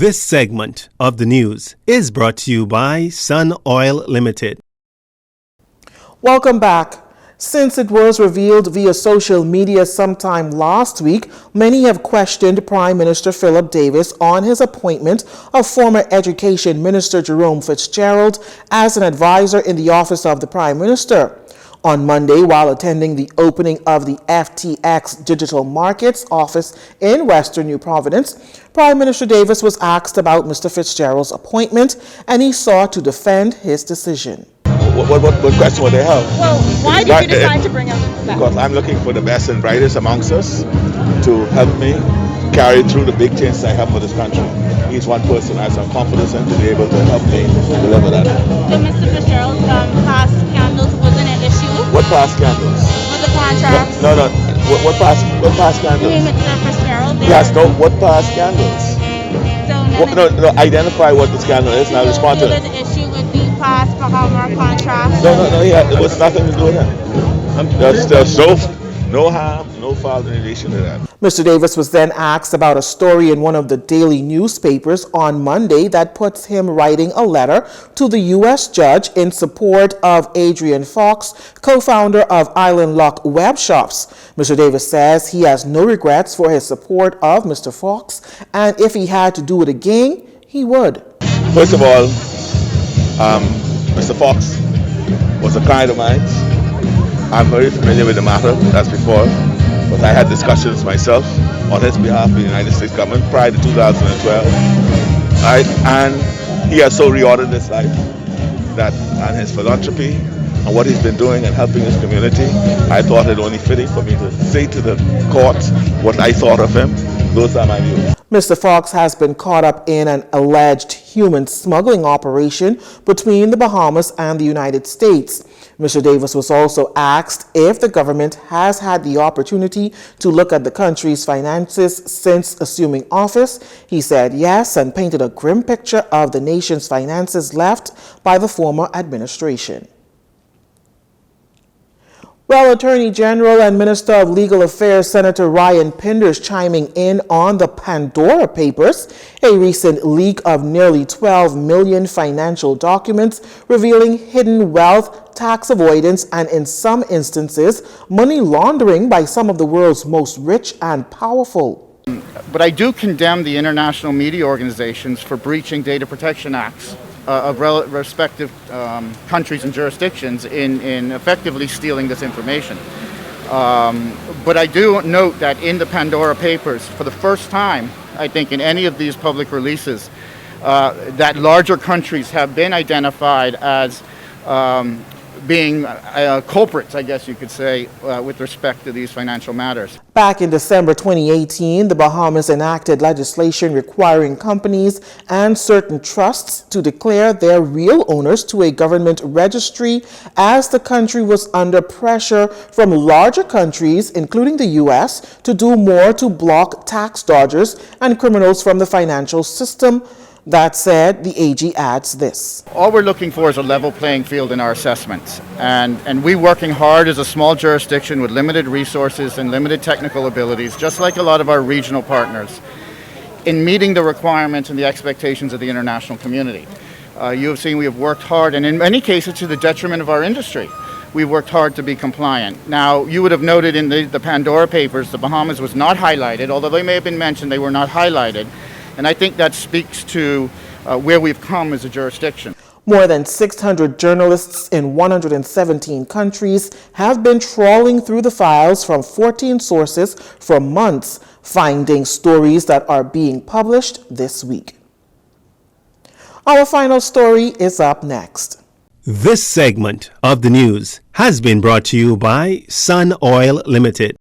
This segment of the news is brought to you by Sun Oil Limited. Welcome back. Since it was revealed via social media sometime last week, many have questioned Prime Minister Philip Davis on his appointment of former Education Minister Jerome Fitzgerald as an advisor in the office of the Prime Minister. On Monday, while attending the opening of the FTX Digital Markets office in Western New Providence, Prime Minister Davis was asked about Mr. Fitzgerald's appointment, and he sought to defend his decision. What question would they have? Well, why did you decide to bring up that? Because I'm looking for the best and brightest amongst us to help me carry through the big changes I have for this country. He's one person I have some confidence in to be able to help me deliver that. So Mr. Fitzgerald's past scandals wasn't an issue? What past scandals? With the contracts? No. What past scandals? You mean Mr. Fitzgerald? Yes, no, what past scandals? So identify what the scandal is and I'll respond to it. The issue with the past Bahama contracts? No, it was nothing to do with him. There's no harm, no foul in relation to that. Mr. Davis was then asked about a story in one of the daily newspapers on Monday that puts him writing a letter to the U.S. judge in support of Adrian Fox, co-founder of Island Lock Web Shops. Mr. Davis says he has no regrets for his support of Mr. Fox, and if he had to do it again, he would. First of all, Mr. Fox was a client of mine. I'm very familiar with the matter, as before, but I had discussions myself on his behalf with the United States government prior to 2012. And he has so reordered his life that, and his philanthropy and what he's been doing and helping his community, I thought it only fitting for me to say to the court what I thought of him. Those are my views. Mr. Fox has been caught up in an alleged human smuggling operation between the Bahamas and the United States. Mr. Davis was also asked if the government has had the opportunity to look at the country's finances since assuming office. He said yes and painted a grim picture of the nation's finances left by the former administration. Well, Attorney General and Minister of Legal Affairs Senator Ryan Pinders chiming in on the Pandora Papers, a recent leak of nearly 12 million financial documents revealing hidden wealth, tax avoidance, and in some instances, money laundering by some of the world's most rich and powerful. But I do condemn the international media organizations for breaching data protection acts of respective countries and jurisdictions in effectively stealing this information. But I do note that in the Pandora Papers, for the first time, I think in any of these public releases, that larger countries have been identified as being culprits, I guess you could say, with respect to these financial matters. Back in December 2018, the Bahamas enacted legislation requiring companies and certain trusts to declare their real owners to a government registry as the country was under pressure from larger countries, including the U.S., to do more to block tax dodgers and criminals from the financial system. That said, the AG adds this. All we're looking for is a level playing field in our assessments. And we working hard as a small jurisdiction with limited resources and limited technical abilities, just like a lot of our regional partners, in meeting the requirements and the expectations of the international community. You have seen we have worked hard, and in many cases to the detriment of our industry. We've worked hard to be compliant. Now, you would have noted in the Pandora Papers, the Bahamas was not highlighted, although they may have been mentioned, they were not highlighted. And I think that speaks to where we've come as a jurisdiction. More than 600 journalists in 117 countries have been trawling through the files from 14 sources for months, finding stories that are being published this week. Our final story is up next. This segment of the news has been brought to you by Sun Oil Limited.